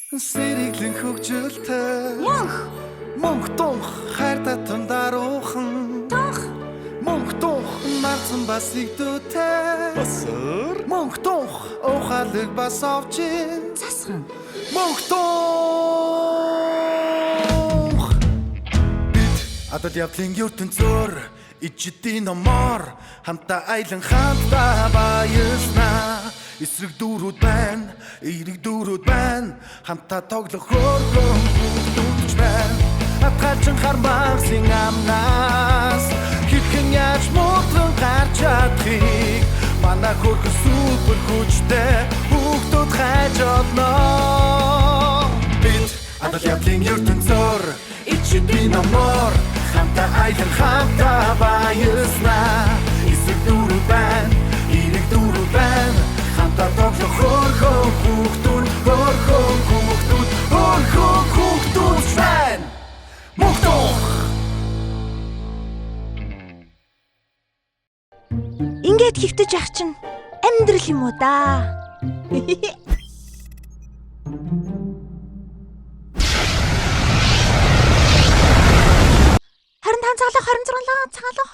Сэрэглэн хөгжилтэй Мөнх тунх хайр татам даруухан Мөнх тунх нарцсан бас игдүүтэй Басар Мөнх тунх ухаалаг бас овчин засхан Мөнх тунх Бид адал явдлын ертөнцөөр ичдийн номоор хамтаа айлан хамтаа баяснаа эсрэг дүүрүүд байна эерэг дүүрүүд байна хамтаа тоглох хөргөн бүгдүүч байна атгачин хармагсын амнаас хэрхэн яаж муутран гарч чадахыг манай хөргөн супер хүчтэй бүгдүүд хайж олно бид адал явдлын ертөнцөөр ичдийн номоор хамтаа айлан хамтаа баяснаа эсрэг дүүрүүд байна эерэг дүүрүүд байна хамтаа тоглох хөргөн бүгдүүд байна мохтох ингээд хөвтөж ах чинь амьдрал юм уу да.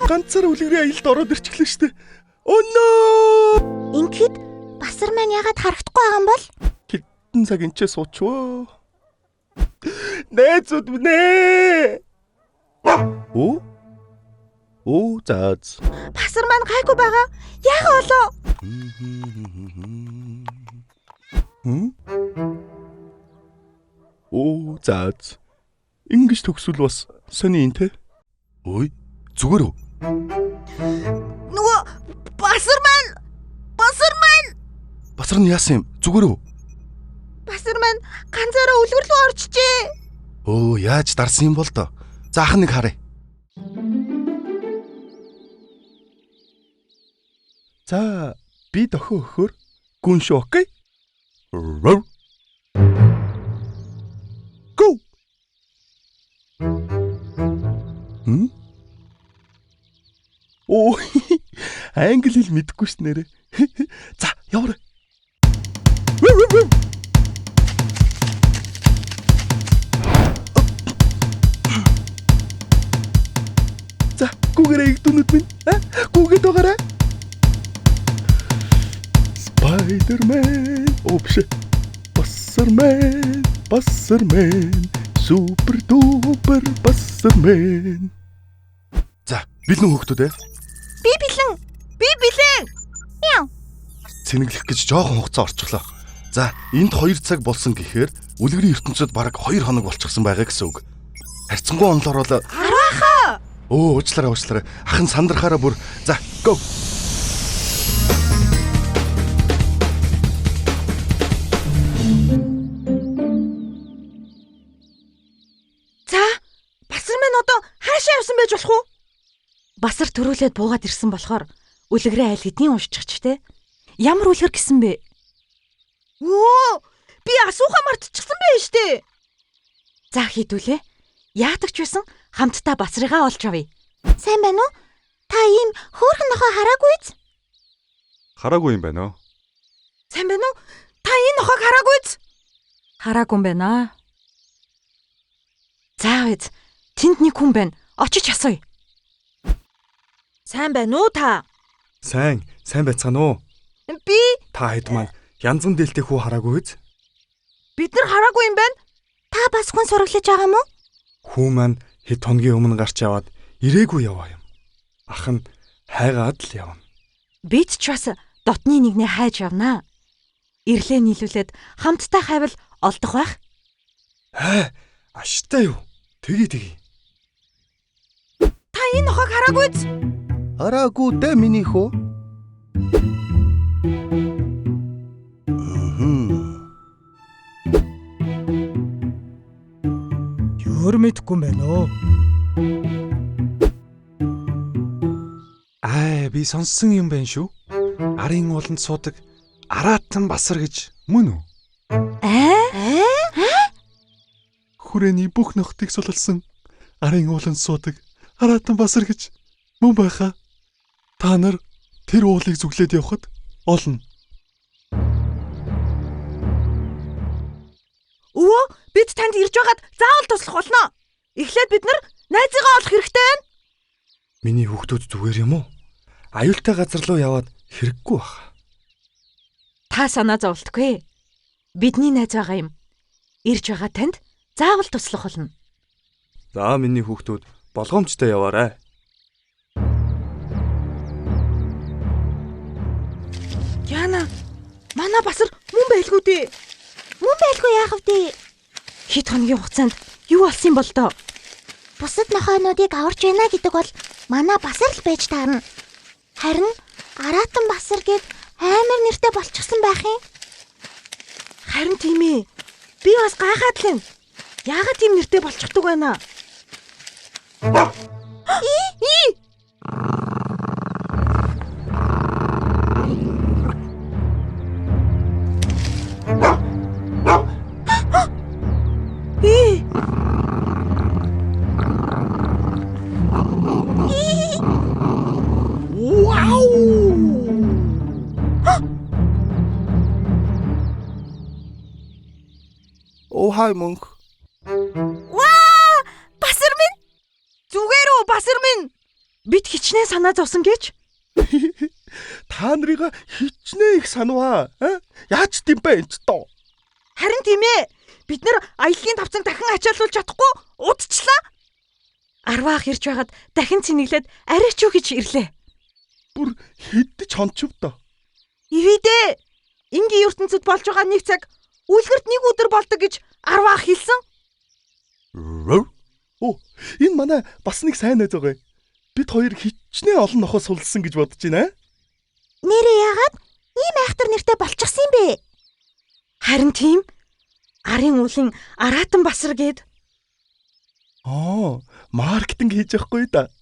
ганцаар үлгэрийн аялд ороод ирчихлээ штэ. Өнөө! Ингээд басар маань ягаад харагдахгүй байгаа юм бол? Хэдэн цаг энчээ суучваа. Найзууд минь. Оо заац. Басар маань гайгүй байгаа. Яг олоо. Оо заац. Ингиж төгсвөл бас сони ин тэ. Ой, зүгээр үү? Нөгөө басар маань Басар нь яасан юм? Зүгээр үү? басар маань ганцаараа үлгэр рүү орчихжээ. Оо, яаж дарсан юм бол доо. Заах нэг харъя. За, би дохио өгөхөөр гүн шүү, окей? Go. Оо, англи хэл мэдэхгүй ш нэрэ. За, яваа. За, гүгэрэй дүүнүүд минь. Гүгээд байгаарай. Spider-Man. Опш. Басармен. Супер дупер басармен. За, бэлэн хөөхтүүд ээ. Би бэлэн. Яа. Цэнэглэх гэж жоохон хугацаа орчихлоо. За, энд 2 цаг болсон гэхээр үлгэрийн ертөнцид бараг 2 хоног болчихсон байгаа гэсэн үг. Харьцангуй онлоор бол Харааха. Оо, уучлаарай. Ахын сандрахаараа бүр. За, go. За, басар маань одоо хаашаа явсан байж болох уу? Басар төрүүлээд буугаад ирсэн болохоор үлгэрээ айл хэдийн уншчих ч те. Ямар үлгэр гисэн бэ? Оо, би асууха мартчихсан байх штэ. За хийдүүлээ. Яадаг ч байсан хамтдаа басрыгаа олж авъя. Сайн байна уу? Та ийм хөөрхөн нохоо хараагүйз? Хараагүй юм байна уу? Сайн байна уу? Та энэ нохоог хараагүйз? Хараагүй юм байна. За үз. Тэнд нэг хүн байна. Очиж асууя. Сайн байна уу та? Сайн байцгаана уу? Би Та хэд маань янзан дээлтэй хүү хараагүй биз? бид нар хараагүй юм байна. Та бас хүн сураглаж байгаа юм уу? Хүү маань хэд хоногийн өмнө гарч яваад ирээгүй яваа юм. Ах нь хайгаад л явна. Бид ч бас дотны нэгнээ хайж явнаа. Ирлээ нийлүүлээд хамтдаа хайвал олдох байх. Аштай юу? Тгий. Та энэ нохоог хараагүйз? Хараагүй дээ миний хөө. Өөр мэдгүй юм байна уу? Би сонссон юм байна шүү. Арын ууланд суудаг араатан басар гэж мөн үү? Хүрээний бүх нохтыг сулалсан арын ууланд суудаг араатан басар гэж мөн байхаа. Та нар тэр уулыг зүглээд явхад олно. Өвөө, бид танд ирж байгаад заавал туслах болно. Эхлээд бид нар найзыгаа олох хэрэгтэй байна. Миний хүүхдүүд зүгээр юм уу? Аюултай газар руу яваад хэрэггүй баха. Та санаа зовлтгүй. Бидний найз байгаа юм. Ирж байгаа танд заавал туслах болно. За миний хүүхдүүд болгоомжтой яваарай. Яна, манай басар мөн байлгүй дээ. Мөн байлгүй яах вэ? Хэд хоногийн хугацаанд юу болсон юм бол доо? Бусад нохойнуудыг аварч байна гэдэг бол манай басар л байж таарна. Харин Аратан басар гэд амар нэртэй болчихсон байх юм. Харин тийм ээ. Би бас гайхаад л юм. Яагаад тийм нэртэй болчихдог байна? Оо хай мөнх. Басар минь. Зүгээр үү, басар минь. Бид хичнээн санаа зовсон гэж? Та нарыг хичнээн их санаваа. Яаж тийм бэ энэ ч тоо? Харин тийм ээ. Бид нар аяллаа тавцан дахин ачаалуулж чадахгүй удчихлаа. Арваах ирж байгаад дахин цэнэглээд арайч юу гэж ирлээ. Бүр хэдэж хончив доо. Ивэдэ. Ингийн ертөнцид болж байгаа нэг цаг үлгэрт нэг өдөр болдог гэж арваах хэлсэн. Оо, энэ манай бас нэг сайн найз байгаа. Бид хоёр хичнээн олон нохоо сулсан гэж бодож байна. Нэрээ яагаад ийм айхтар нэртэй болчихсон юм бэ? Харин тийм. Арын уулын Аратан басар гээд. Маркетинг хийж явахгүй да.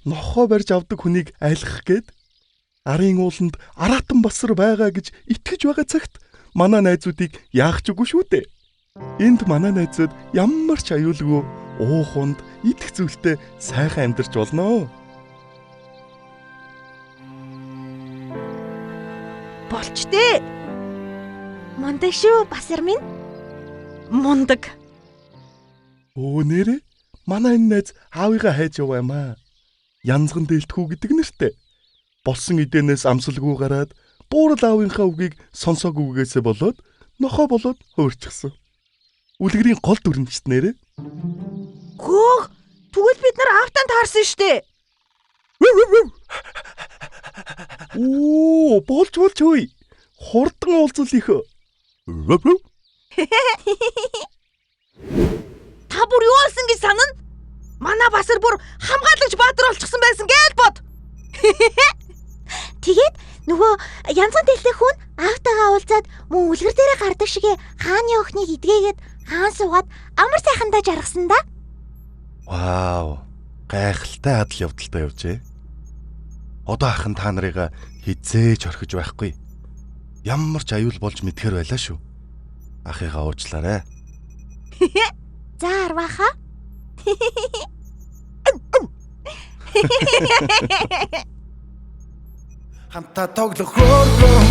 Нохоо барьж авдаг хүнийг айлгах гээд арын ууланд Аратан басар байгаа гэж итгэж байгаа цагт манай найзуудыг яах ч үгүй шүү дээ. Энд манай найзууд ямар ч аюулгүй ууханд идэх зүйлтэй сайхан амьдарч болно. Болч дээ. Мундаг шүү басар минь. Мундаг. Оо нэрээ манай энэ найз аавыгаа хайж яваамаа. Янзган дээлтхүү гэдэг нэртэй. Болсон эдэнээс амсалгүй гараад буурал аавынхаа үгийг сонсоогүйгээсээ болоод нохоо болоод хөөрчихсөн. Үлгэрийн гол дүрмжт нэрээ. Хөөх. Тэгвэл бид нар аавтан таарсан штэ. Оо, болж үгүй. Хурдан уулзвал их. Та бүр юу болсон гэж санана? Манай басар бүр хамгаалагч баатар болчихсон байсан гэж бод. Тэгээд нөгөө янзхан дэлтэй хүн аавтайгаа уулзаад мөн үлгэр дээрээ гардаг шигэ хааны охиныг идгээгээд хаан суугаад амар сайхандаа жаргасан да. Вау. Гайхалтай адал явдалтай явжээ. Одоо ахын та нарыг хизээж орхиж байхгүй. Ямар ч аюул болж мэдхэр байлаа шүү. Ахыгаа уучлаарай. За арвааха. Хамтаа тоглох хөргөн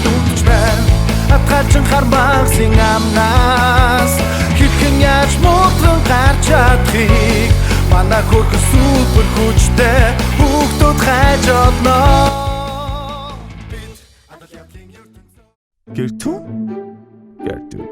бүгдч байна. Атгачин хармагсын амнаас хэрхэн яаж муухан гарч чадхыг манай хөргөн супер хүчтэй бүгдүүд хайж олно. Гэртүү? Гэртүү.